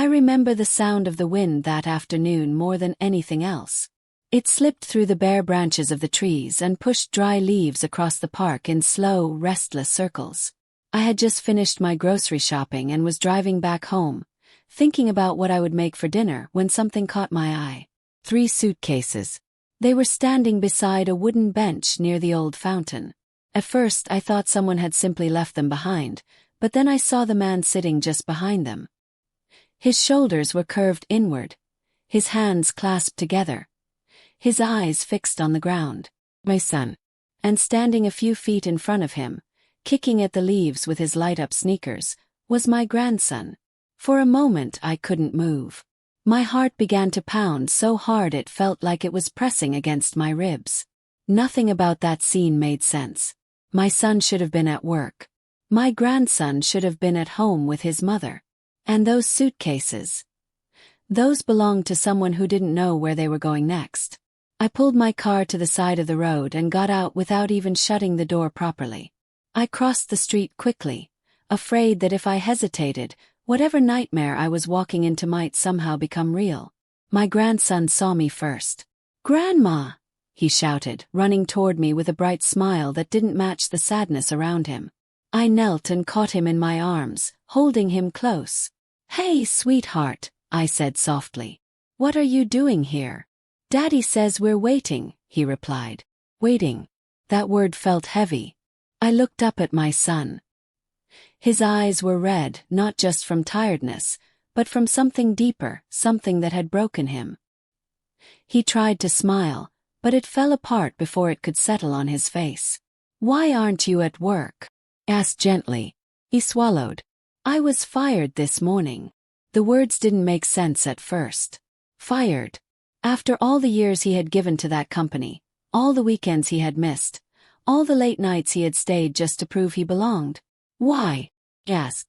remember the sound of the wind that afternoon more than anything else. It slipped through the bare branches of the trees and pushed dry leaves across the park in slow, restless circles. I had just finished my grocery shopping and was driving back home, thinking about what I would make for dinner when something caught my eye. 3 suitcases. They were standing beside a wooden bench near the old fountain. At first I thought someone had simply left them behind, but then I saw the man sitting just behind them. His shoulders were curved inward, his hands clasped together, his eyes fixed on the ground. My son. And standing a few feet in front of him, kicking at the leaves with his light-up sneakers, was my grandson. For a moment I couldn't move. My heart began to pound so hard it felt like it was pressing against my ribs. Nothing about that scene made sense. My son should have been at work. My grandson should have been at home with his mother. And those suitcases. Those belonged to someone who didn't know where they were going next. I pulled my car to the side of the road and got out without even shutting the door properly. I crossed the street quickly, afraid that if I hesitated, whatever nightmare I was walking into might somehow become real. My grandson saw me first. "Grandma!" he shouted, running toward me with a bright smile that didn't match the sadness around him. I knelt and caught him in my arms, holding him close. "Hey, sweetheart," I said softly. "What are you doing here?" "Daddy says we're waiting," he replied. Waiting. That word felt heavy. I looked up at my son. His eyes were red, not just from tiredness, but from something deeper, something that had broken him. He tried to smile, but it fell apart before it could settle on his face. "Why aren't you at work?" asked gently. He swallowed. "I was fired this morning." The words didn't make sense at first. Fired. After all the years he had given to that company, all the weekends he had missed, all the late nights he had stayed just to prove he belonged. "Why?" asked.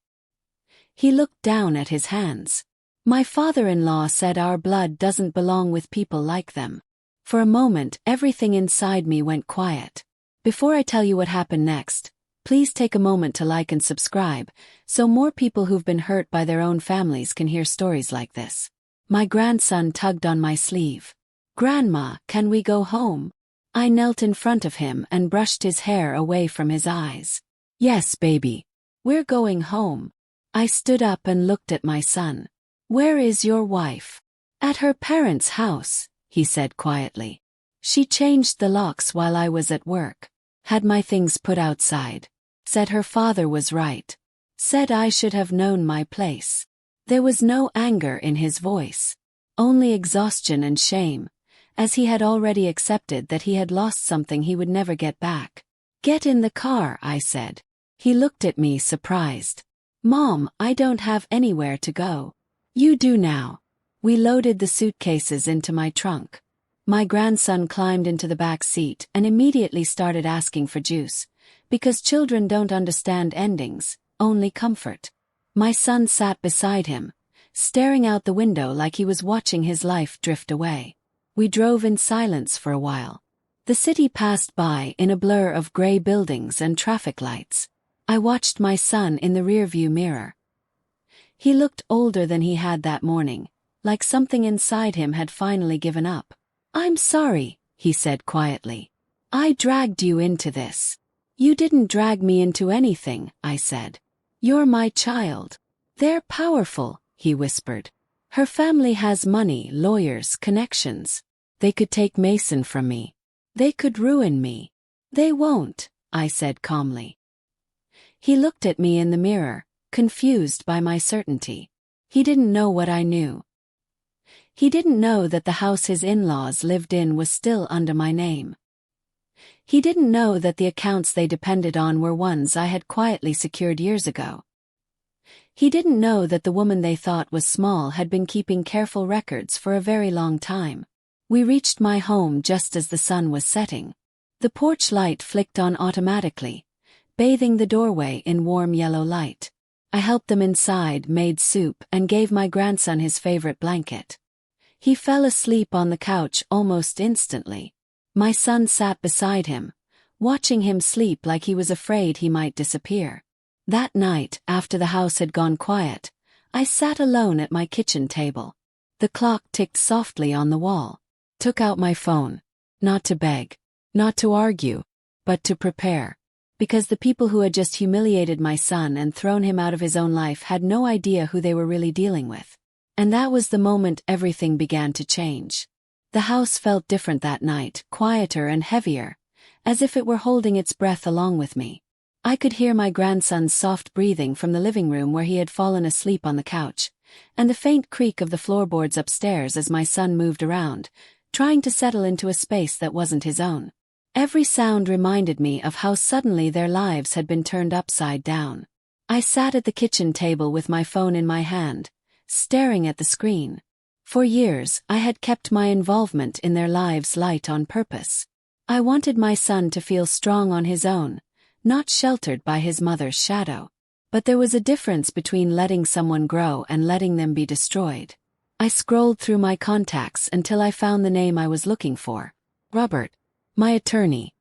He looked down at his hands. "My father-in-law said our blood doesn't belong with people like them." For a moment, everything inside me went quiet. Before I tell you what happened next, please take a moment to like and subscribe, so more people who've been hurt by their own families can hear stories like this. My grandson tugged on my sleeve. "Grandma, can we go home?" I knelt in front of him and brushed his hair away from his eyes. "Yes, baby. We're going home." I stood up and looked at my son. "Where is your wife?" "At her parents' house," he said quietly. "She changed the locks while I was at work. Had my things put outside. Said her father was right. Said I should have known my place." There was no anger in his voice. Only exhaustion and shame, as he had already accepted that he had lost something he would never get back. "Get in the car," I said. He looked at me surprised. "Mom, I don't have anywhere to go." "You do now." We loaded the suitcases into my trunk. My grandson climbed into the back seat and immediately started asking for juice, because children don't understand endings, only comfort. My son sat beside him, staring out the window like he was watching his life drift away. We drove in silence for a while. The city passed by in a blur of gray buildings and traffic lights. I watched my son in the rearview mirror. He looked older than he had that morning, like something inside him had finally given up. "I'm sorry," he said quietly. "I dragged you into this." "You didn't drag me into anything," I said. "You're my child." "They're powerful," he whispered. "Her family has money, lawyers, connections. They could take Mason from me. They could ruin me." "They won't," I said calmly. He looked at me in the mirror, confused by my certainty. He didn't know what I knew. He didn't know that the house his in-laws lived in was still under my name. He didn't know that the accounts they depended on were ones I had quietly secured years ago. He didn't know that the woman they thought was small had been keeping careful records for a very long time. We reached my home just as the sun was setting. The porch light flicked on automatically, bathing the doorway in warm yellow light. I helped them inside, made soup, and gave my grandson his favorite blanket. He fell asleep on the couch almost instantly. My son sat beside him, watching him sleep like he was afraid he might disappear. That night, after the house had gone quiet, I sat alone at my kitchen table. The clock ticked softly on the wall. Took out my phone. Not to beg. Not to argue. But to prepare. Because the people who had just humiliated my son and thrown him out of his own life had no idea who they were really dealing with. And that was the moment everything began to change. The house felt different that night, quieter and heavier, as if it were holding its breath along with me. I could hear my grandson's soft breathing from the living room where he had fallen asleep on the couch, and the faint creak of the floorboards upstairs as my son moved around, trying to settle into a space that wasn't his own. Every sound reminded me of how suddenly their lives had been turned upside down. I sat at the kitchen table with my phone in my hand, staring at the screen. For years, I had kept my involvement in their lives light on purpose. I wanted my son to feel strong on his own, not sheltered by his mother's shadow. But there was a difference between letting someone grow and letting them be destroyed. I scrolled through my contacts until I found the name I was looking for. Robert. My attorney.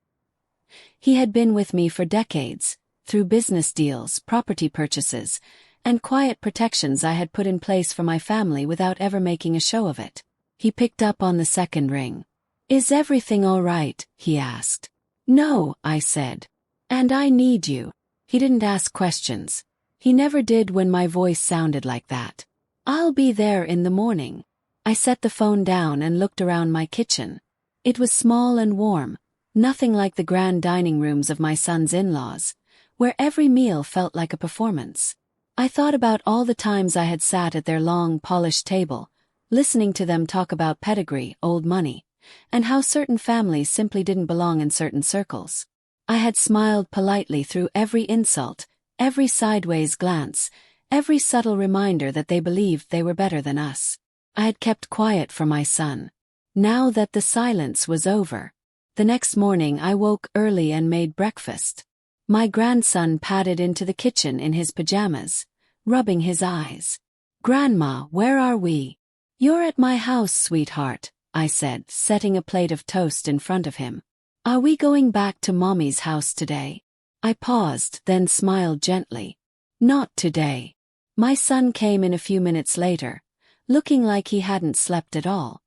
He had been with me for decades, through business deals, property purchases, and quiet protections I had put in place for my family without ever making a show of it. He picked up on the second ring. "Is everything all right?" he asked. "No," I said. "And I need you." He didn't ask questions. He never did when my voice sounded like that. "I'll be there in the morning." I set the phone down and looked around my kitchen. It was small and warm, nothing like the grand dining rooms of my son's in-laws, where every meal felt like a performance. I thought about all the times I had sat at their long, polished table, listening to them talk about pedigree, old money, and how certain families simply didn't belong in certain circles. I had smiled politely through every insult, every sideways glance, every subtle reminder that they believed they were better than us. I had kept quiet for my son. Now that the silence was over, the next morning I woke early and made breakfast. My grandson padded into the kitchen in his pajamas, rubbing his eyes. "Grandma, where are we?" "You're at my house, sweetheart," I said, setting a plate of toast in front of him. "Are we going back to Mommy's house today?" I paused, then smiled gently. "Not today." My son came in a few minutes later, looking like he hadn't slept at all.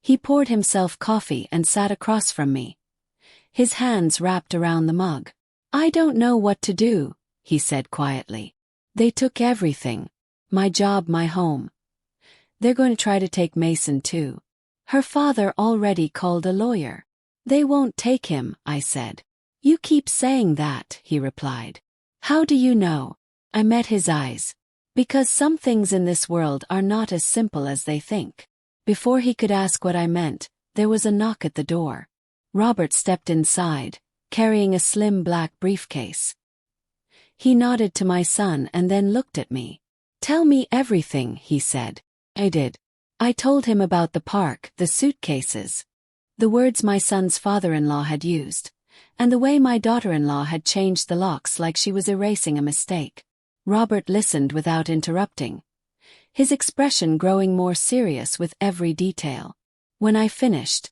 He poured himself coffee and sat across from me, his hands wrapped around the mug. "I don't know what to do," he said quietly. "They took everything. My job, my home. They're going to try to take Mason too. Her father already called a lawyer." "They won't take him," I said. "You keep saying that," he replied. "How do you know?" I met his eyes. "Because some things in this world are not as simple as they think." Before he could ask what I meant, there was a knock at the door. Robert stepped inside, carrying a slim black briefcase. He nodded to my son and then looked at me. "Tell me everything," he said. I did. I told him about the park, the suitcases, the words my son's father-in-law had used, and the way my daughter-in-law had changed the locks like she was erasing a mistake. Robert listened without interrupting, his expression growing more serious with every detail. When I finished,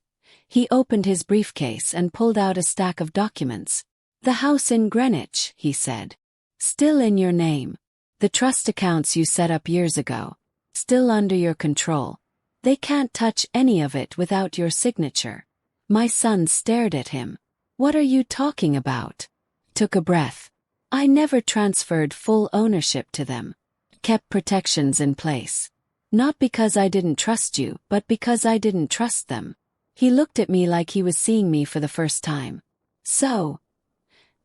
he opened his briefcase and pulled out a stack of documents. "The house in Greenwich," he said. "Still in your name. The trust accounts you set up years ago. Still under your control. They can't touch any of it without your signature." My son stared at him. "What are you talking about?" Took a breath. "I never transferred full ownership to them. Kept protections in place. Not because I didn't trust you, but because I didn't trust them." He looked at me like he was seeing me for the first time. "So,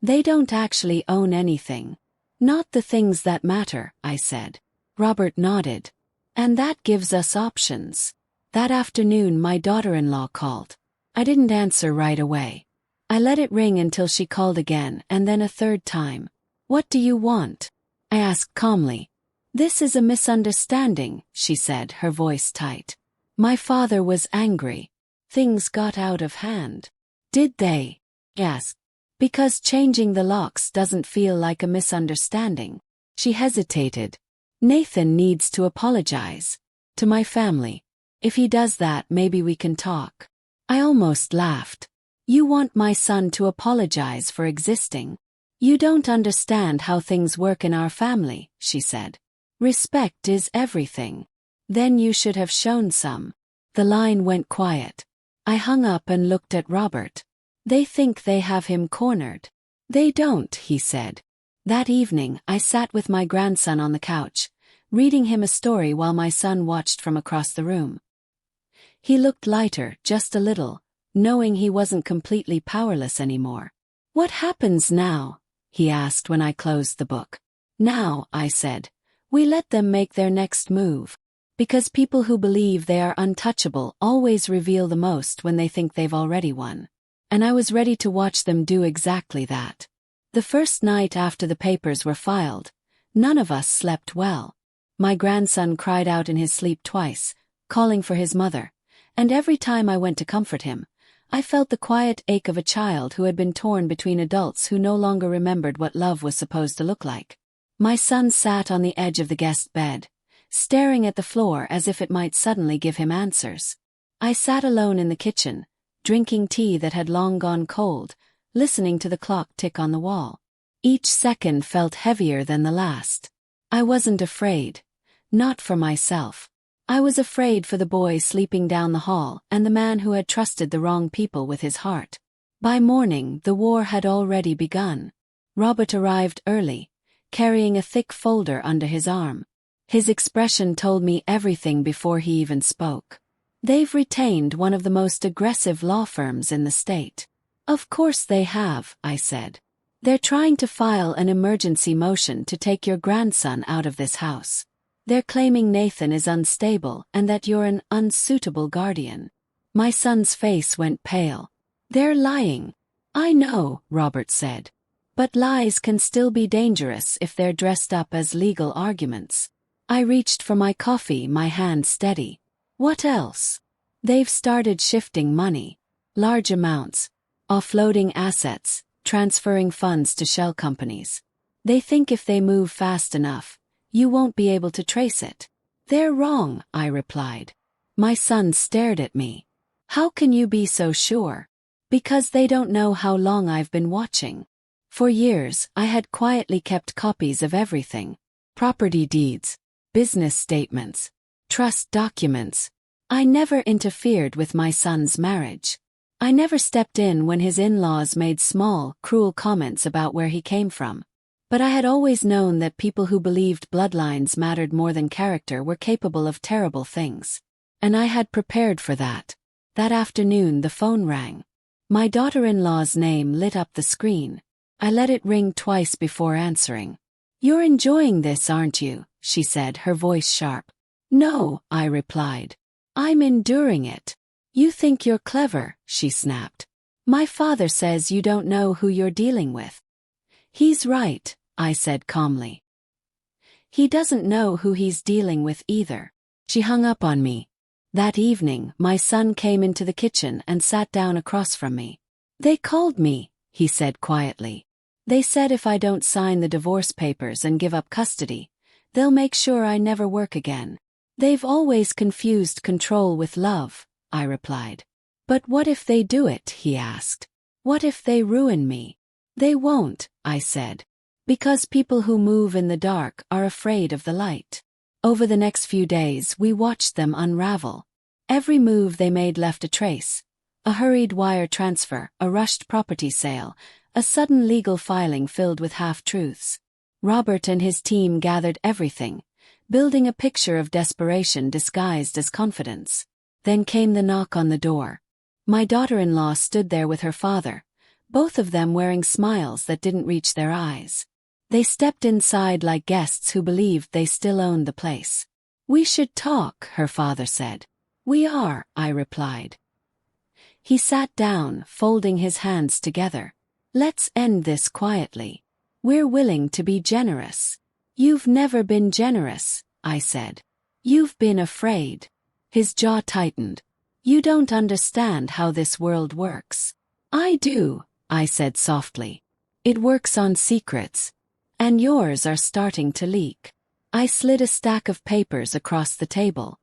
they don't actually own anything." "Not the things that matter," I said. Robert nodded. "And that gives us options." That afternoon my daughter-in-law called. I didn't answer right away. I let it ring until she called again and then a third time. "What do you want?" I asked calmly. "This is a misunderstanding," she said, her voice tight. "My father was angry. Things got out of hand." "Did they?" I asked. "Because changing the locks doesn't feel like a misunderstanding." She hesitated. "Nathan needs to apologize. To my family. If he does that, maybe we can talk." I almost laughed. "You want my son to apologize for existing? You don't understand how things work in our family," she said. Respect is everything. Then you should have shown some. The line went quiet. I hung up and looked at Robert. They think they have him cornered. They don't, he said. That evening, I sat with my grandson on the couch, reading him a story while my son watched from across the room. He looked lighter, just a little, knowing he wasn't completely powerless anymore. What happens now? He asked when I closed the book. Now, I said, we let them make their next move. Because people who believe they are untouchable always reveal the most when they think they've already won. And I was ready to watch them do exactly that. The first night after the papers were filed, none of us slept well. My grandson cried out in his sleep twice, calling for his mother, and every time I went to comfort him, I felt the quiet ache of a child who had been torn between adults who no longer remembered what love was supposed to look like. My son sat on the edge of the guest bed, staring at the floor as if it might suddenly give him answers. I sat alone in the kitchen, drinking tea that had long gone cold, listening to the clock tick on the wall. Each second felt heavier than the last. I wasn't afraid. Not for myself. I was afraid for the boy sleeping down the hall and the man who had trusted the wrong people with his heart. By morning, the war had already begun. Robert arrived early, carrying a thick folder under his arm. His expression told me everything before he even spoke. They've retained one of the most aggressive law firms in the state. Of course they have, I said. They're trying to file an emergency motion to take your grandson out of this house. They're claiming Nathan is unstable and that you're an unsuitable guardian. My son's face went pale. They're lying. I know, Robert said. But lies can still be dangerous if they're dressed up as legal arguments. I reached for my coffee, my hand steady. What else? They've started shifting money. Large amounts. Offloading assets, transferring funds to shell companies. They think if they move fast enough, you won't be able to trace it. They're wrong, I replied. My son stared at me. How can you be so sure? Because they don't know how long I've been watching. For years, I had quietly kept copies of everything. Property deeds, business statements, trust documents. I never interfered with my son's marriage. I never stepped in when his in-laws made small, cruel comments about where he came from. But I had always known that people who believed bloodlines mattered more than character were capable of terrible things. And I had prepared for that. That afternoon the phone rang. My daughter-in-law's name lit up the screen. I let it ring twice before answering. "You're enjoying this, aren't you?" she said, her voice sharp. "No," I replied. "I'm enduring it." "You think you're clever," she snapped. "My father says you don't know who you're dealing with." "He's right," I said calmly. "He doesn't know who he's dealing with either." She hung up on me. That evening, my son came into the kitchen and sat down across from me. "They called me," he said quietly. "They said if I don't sign the divorce papers and give up custody, they'll make sure I never work again." "They've always confused control with love," I replied. "But what if they do it?" he asked. "What if they ruin me?" "They won't," I said. "Because people who move in the dark are afraid of the light." Over the next few days, we watched them unravel. Every move they made left a trace. A hurried wire transfer, a rushed property sale, a sudden legal filing filled with half-truths. Robert and his team gathered everything, building a picture of desperation disguised as confidence. Then came the knock on the door. My daughter-in-law stood there with her father, both of them wearing smiles that didn't reach their eyes. They stepped inside like guests who believed they still owned the place. "We should talk," her father said. "We are," I replied. He sat down, folding his hands together. "Let's end this quietly. We're willing to be generous." "You've never been generous," I said. "You've been afraid." His jaw tightened. "You don't understand how this world works." "I do," I said softly. "It works on secrets. And yours are starting to leak." I slid a stack of papers across the table.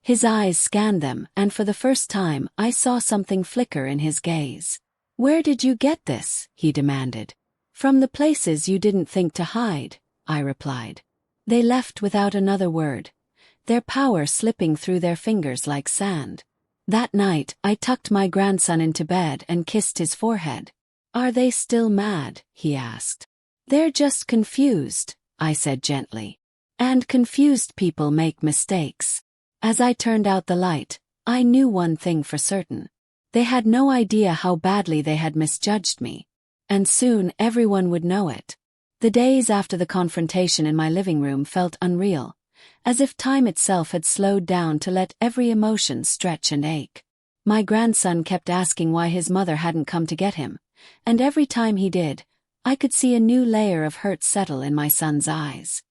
His eyes scanned them, and for the first time I saw something flicker in his gaze. "Where did you get this?" he demanded. "From the places you didn't think to hide," I replied. They left without another word, their power slipping through their fingers like sand. That night, I tucked my grandson into bed and kissed his forehead. "Are they still mad?" he asked. "They're just confused," I said gently. "And confused people make mistakes." As I turned out the light, I knew one thing for certain. They had no idea how badly they had misjudged me. And soon everyone would know it. The days after the confrontation in my living room felt unreal, as if time itself had slowed down to let every emotion stretch and ache. My grandson kept asking why his mother hadn't come to get him, and every time he did, I could see a new layer of hurt settle in my son's eyes.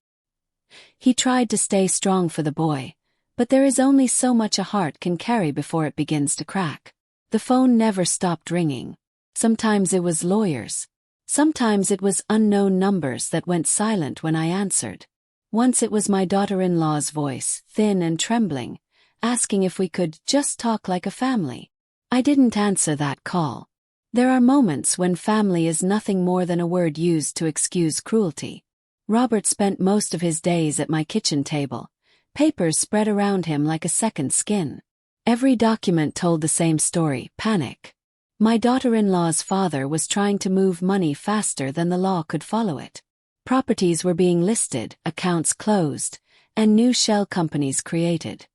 He tried to stay strong for the boy, but there is only so much a heart can carry before it begins to crack. The phone never stopped ringing. Sometimes it was lawyers. Sometimes it was unknown numbers that went silent when I answered. Once it was my daughter-in-law's voice, thin and trembling, asking if we could just talk like a family. I didn't answer that call. There are moments when family is nothing more than a word used to excuse cruelty. Robert spent most of his days at my kitchen table, papers spread around him like a second skin. Every document told the same story: panic. My daughter-in-law's father was trying to move money faster than the law could follow it. Properties were being listed, accounts closed, and new shell companies created.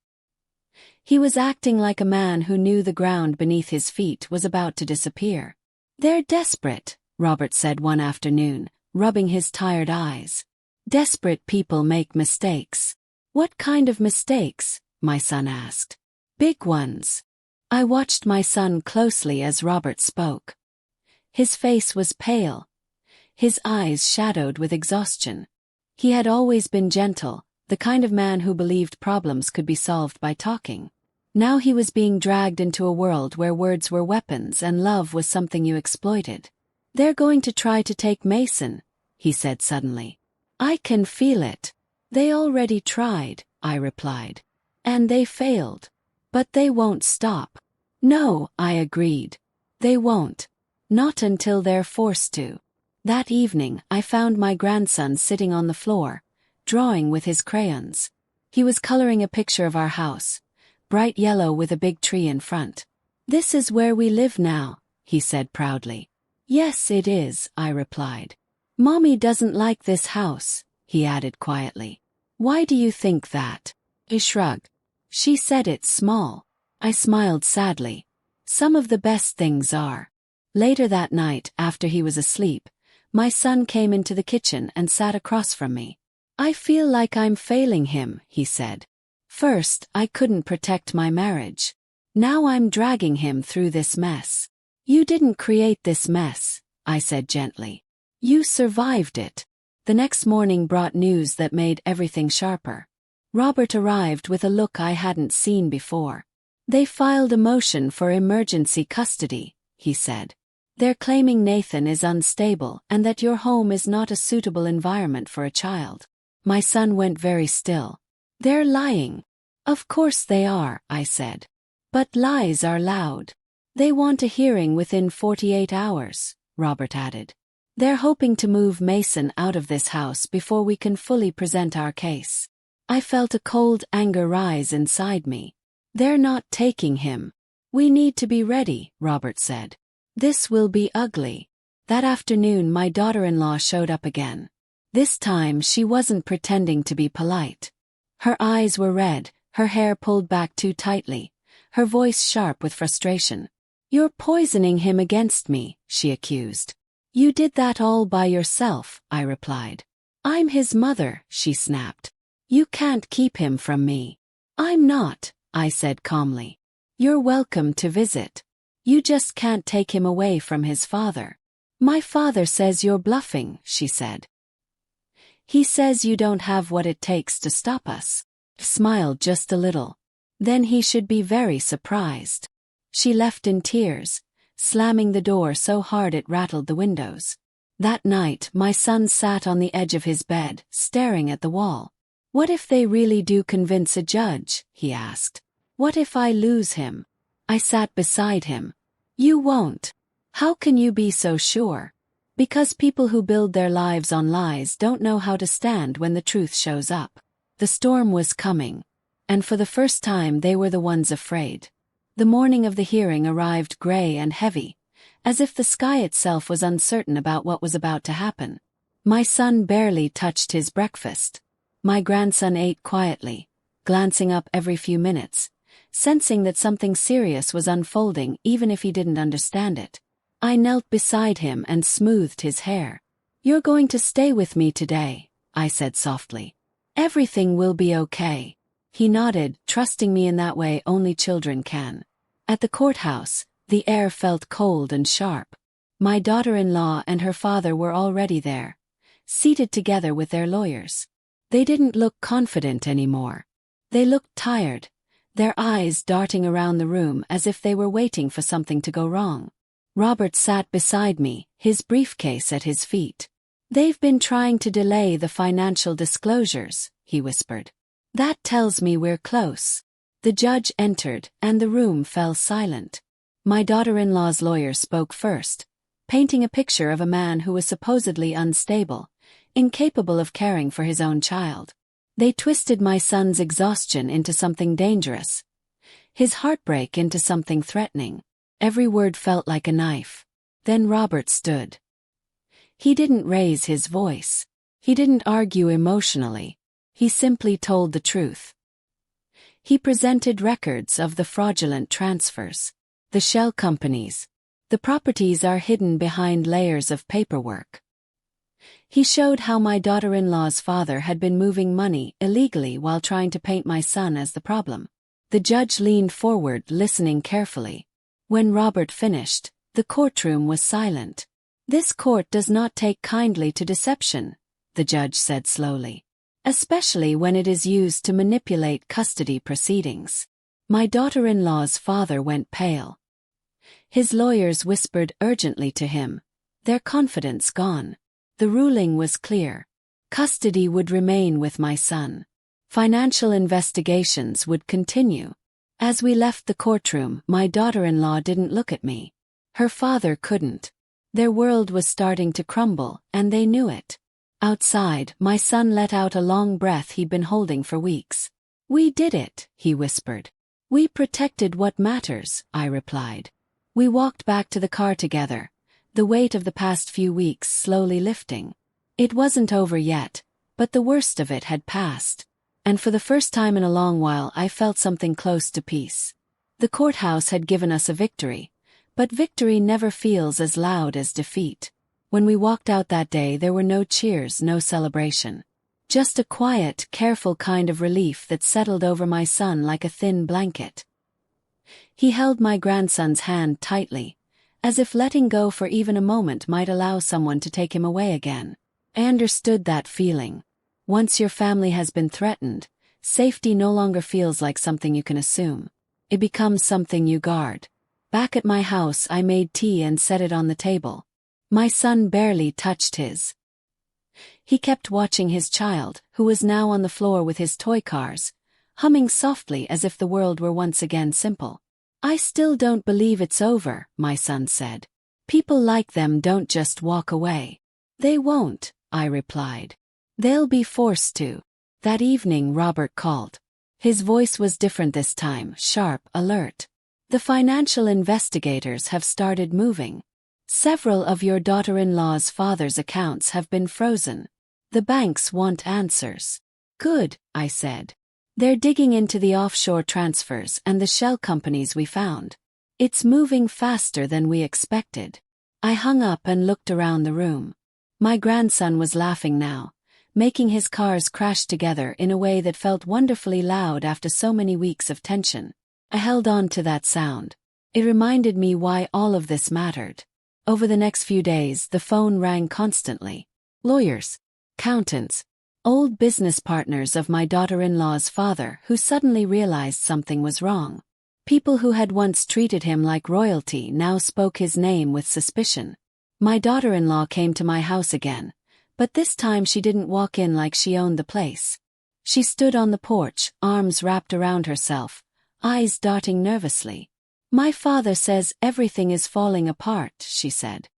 He was acting like a man who knew the ground beneath his feet was about to disappear. "They're desperate," Robert said one afternoon, rubbing his tired eyes. "Desperate people make mistakes." "What kind of mistakes?" my son asked. "Big ones." I watched my son closely as Robert spoke. His face was pale, his eyes shadowed with exhaustion. He had always been gentle, the kind of man who believed problems could be solved by talking. Now he was being dragged into a world where words were weapons and love was something you exploited. "They're going to try to take Mason," he said suddenly. "I can feel it." "They already tried," I replied. "And they failed. But they won't stop." "No," I agreed. "They won't. Not until they're forced to." That evening, I found my grandson sitting on the floor, drawing with his crayons. He was coloring a picture of our house, bright yellow with a big tree in front. "This is where we live now," he said proudly. "Yes, it is," I replied. "Mommy doesn't like this house," he added quietly. "Why do you think that?" I shrugged. "She said it's small." I smiled sadly. Some of the best things are. Later that night, after he was asleep, my son came into the kitchen and sat across from me. "I feel like I'm failing him," he said. "First, I couldn't protect my marriage. Now I'm dragging him through this mess." "You didn't create this mess," I said gently. "You survived it." The next morning brought news that made everything sharper. Robert arrived with a look I hadn't seen before. "They filed a motion for emergency custody," he said. "They're claiming Nathan is unstable and that your home is not a suitable environment for a child." My son went very still. "They're lying." "Of course they are," I said. "But lies are loud." "They want a hearing within 48 hours, Robert added. "They're hoping to move Mason out of this house before we can fully present our case." I felt a cold anger rise inside me. "They're not taking him." "We need to be ready," Robert said. "This will be ugly." That afternoon my daughter-in-law showed up again. This time she wasn't pretending to be polite. Her eyes were red, her hair pulled back too tightly, her voice sharp with frustration. "You're poisoning him against me," she accused. "You did that all by yourself," I replied. "I'm his mother," she snapped. "You can't keep him from me." "I'm not," I said calmly. "You're welcome to visit. You just can't take him away from his father." "My father says you're bluffing," she said. "He says you don't have what it takes to stop us." Smiled just a little. "Then he should be very surprised." She left in tears, slamming the door so hard it rattled the windows. That night, my son sat on the edge of his bed, staring at the wall. "What if they really do convince a judge?" he asked. "What if I lose him?" I sat beside him. "You won't. How can you be so sure?" Because people who build their lives on lies don't know how to stand when the truth shows up. The storm was coming, and for the first time they were the ones afraid. The morning of the hearing arrived gray and heavy, as if the sky itself was uncertain about what was about to happen. My son barely touched his breakfast. My grandson ate quietly, glancing up every few minutes, sensing that something serious was unfolding even if he didn't understand it. I knelt beside him and smoothed his hair. "You're going to stay with me today," I said softly. "Everything will be okay." He nodded, trusting me in that way only children can. At the courthouse, the air felt cold and sharp. My daughter-in-law and her father were already there, seated together with their lawyers. They didn't look confident anymore. They looked tired, their eyes darting around the room as if they were waiting for something to go wrong. Robert sat beside me, his briefcase at his feet. "They've been trying to delay the financial disclosures," he whispered. "That tells me we're close." The judge entered, and the room fell silent. My daughter-in-law's lawyer spoke first, painting a picture of a man who was supposedly unstable, incapable of caring for his own child. They twisted my son's exhaustion into something dangerous, his heartbreak into something threatening. Every word felt like a knife. Then Robert stood. He didn't raise his voice. He didn't argue emotionally. He simply told the truth. He presented records of the fraudulent transfers, the shell companies. The properties are hidden behind layers of paperwork. He showed how my daughter-in-law's father had been moving money illegally while trying to paint my son as the problem. The judge leaned forward, listening carefully. When Robert finished, the courtroom was silent. "This court does not take kindly to deception," the judge said slowly, "especially when it is used to manipulate custody proceedings." My daughter-in-law's father went pale. His lawyers whispered urgently to him, their confidence gone. The ruling was clear. Custody would remain with my son. Financial investigations would continue. As we left the courtroom, my daughter-in-law didn't look at me. Her father couldn't. Their world was starting to crumble, and they knew it. Outside, my son let out a long breath he'd been holding for weeks. "We did it," he whispered. "We protected what matters," I replied. We walked back to the car together, the weight of the past few weeks slowly lifting. It wasn't over yet, but the worst of it had passed. And for the first time in a long while I felt something close to peace. The courthouse had given us a victory, but victory never feels as loud as defeat. When we walked out that day there were no cheers, no celebration. Just a quiet, careful kind of relief that settled over my son like a thin blanket. He held my grandson's hand tightly, as if letting go for even a moment might allow someone to take him away again. I understood that feeling. Once your family has been threatened, safety no longer feels like something you can assume. It becomes something you guard. Back at my house I made tea and set it on the table. My son barely touched his. He kept watching his child, who was now on the floor with his toy cars, humming softly as if the world were once again simple. "I still don't believe it's over," my son said. "People like them don't just walk away." "They won't," I replied. "They'll be forced to." That evening Robert called. His voice was different this time, sharp, alert. "The financial investigators have started moving. Several of your daughter-in-law's father's accounts have been frozen. The banks want answers." "Good," I said. "They're digging into the offshore transfers and the shell companies we found. It's moving faster than we expected." I hung up and looked around the room. My grandson was laughing now, making his cars crash together in a way that felt wonderfully loud after so many weeks of tension. I held on to that sound. It reminded me why all of this mattered. Over the next few days, the phone rang constantly. Lawyers, accountants, old business partners of my daughter-in-law's father who suddenly realized something was wrong. People who had once treated him like royalty now spoke his name with suspicion. My daughter-in-law came to my house again, but this time she didn't walk in like she owned the place. She stood on the porch, arms wrapped around herself, eyes darting nervously. "My father says everything is falling apart," she said.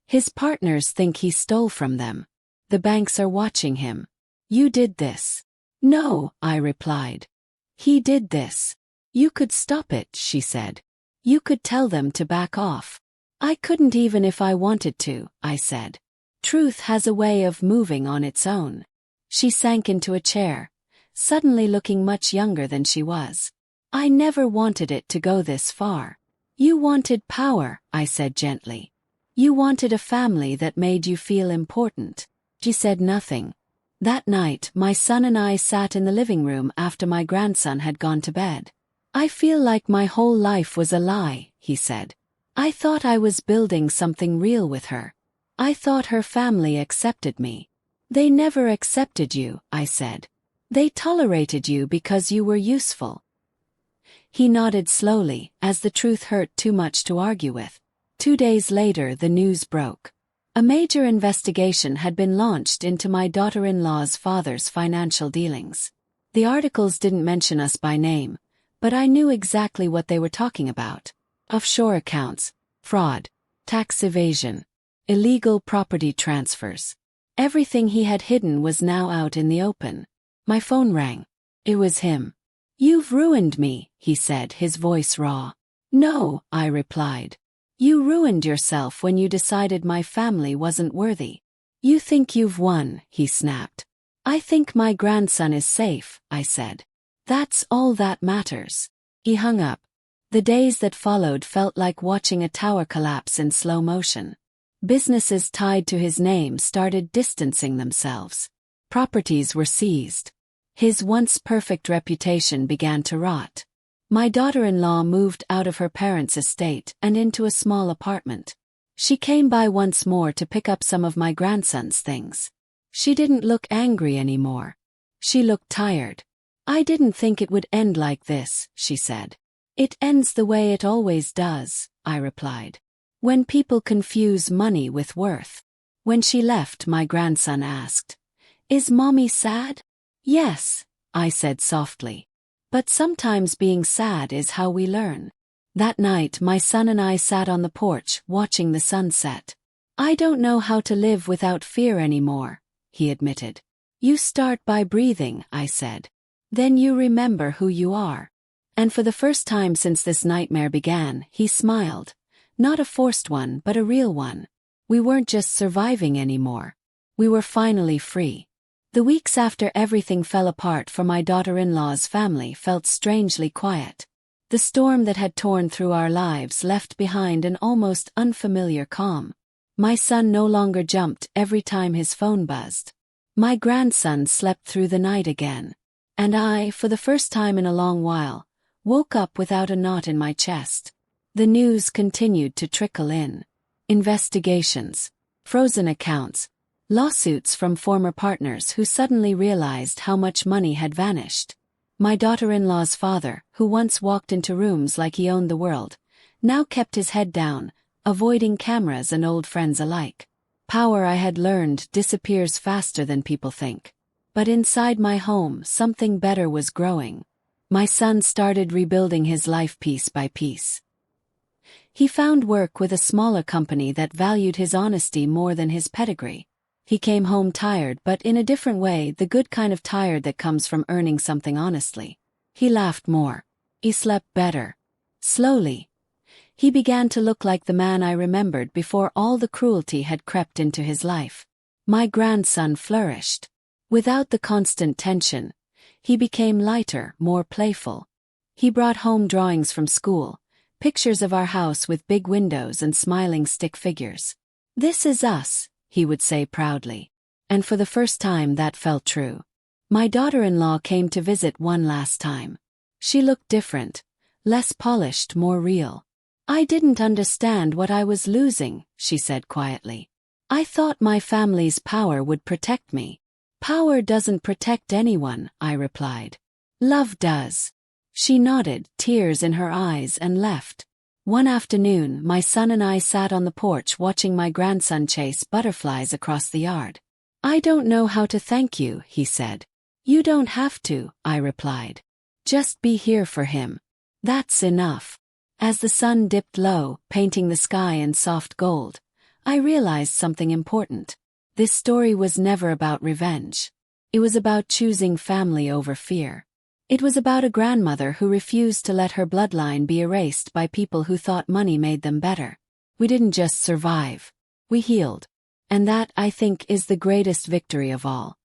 His partners think he stole from them. The banks are watching him. You did this. No, I replied. He did this. You could stop it, she said. You could tell them to back off. I couldn't even if I wanted to, I said. Truth has a way of moving on its own. She sank into a chair, suddenly looking much younger than she was. I never wanted it to go this far. You wanted power, I said gently. You wanted a family that made you feel important. She said nothing. That night, my son and I sat in the living room after my grandson had gone to bed. I feel like my whole life was a lie, he said. I thought I was building something real with her. I thought her family accepted me. They never accepted you, I said. They tolerated you because you were useful. He nodded slowly, as the truth hurt too much to argue with. 2 days later, the news broke. A major investigation had been launched into my daughter-in-law's father's financial dealings. The articles didn't mention us by name, but I knew exactly what they were talking about. Offshore accounts, fraud, tax evasion, illegal property transfers. Everything he had hidden was now out in the open. My phone rang. It was him. You've ruined me, he said, his voice raw. No, I replied. You ruined yourself when you decided my family wasn't worthy. You think you've won, he snapped. I think my grandson is safe, I said. That's all that matters. He hung up. The days that followed felt like watching a tower collapse in slow motion. Businesses tied to his name started distancing themselves. Properties were seized. His once perfect reputation began to rot. My daughter-in-law moved out of her parents' estate and into a small apartment. She came by once more to pick up some of my grandson's things. She didn't look angry anymore. She looked tired. I didn't think it would end like this, she said. It ends the way it always does, I replied. When people confuse money with worth. When she left, my grandson asked, Is Mommy sad? Yes, I said softly. But sometimes being sad is how we learn. That night, my son and I sat on the porch, watching the sunset. I don't know how to live without fear anymore, he admitted. You start by breathing, I said. Then you remember who you are. And for the first time since this nightmare began, he smiled. Not a forced one, but a real one. We weren't just surviving anymore. We were finally free. The weeks after everything fell apart for my daughter-in-law's family felt strangely quiet. The storm that had torn through our lives left behind an almost unfamiliar calm. My son no longer jumped every time his phone buzzed. My grandson slept through the night again. And I, for the first time in a long while, woke up without a knot in my chest. The news continued to trickle in. Investigations, frozen accounts, lawsuits from former partners who suddenly realized how much money had vanished. My daughter-in-law's father, who once walked into rooms like he owned the world, now kept his head down, avoiding cameras and old friends alike. Power, I had learned, disappears faster than people think. But inside my home, something better was growing. My son started rebuilding his life piece by piece. He found work with a smaller company that valued his honesty more than his pedigree. He came home tired, but in a different way, the good kind of tired that comes from earning something honestly. He laughed more. He slept better. Slowly. He began to look like the man I remembered before all the cruelty had crept into his life. My grandson flourished. Without the constant tension, he became lighter, more playful. He brought home drawings from school, pictures of our house with big windows and smiling stick figures. This is us, he would say proudly. And for the first time that felt true. My daughter-in-law came to visit one last time. She looked different, less polished, more real. I didn't understand what I was losing, she said quietly. I thought my family's power would protect me. Power doesn't protect anyone, I replied. Love does. She nodded, tears in her eyes, and left. One afternoon, my son and I sat on the porch watching my grandson chase butterflies across the yard. I don't know how to thank you, he said. You don't have to, I replied. Just be here for him. That's enough. As the sun dipped low, painting the sky in soft gold, I realized something important. This story was never about revenge. It was about choosing family over fear. It was about a grandmother who refused to let her bloodline be erased by people who thought money made them better. We didn't just survive. We healed. And that, I think, is the greatest victory of all.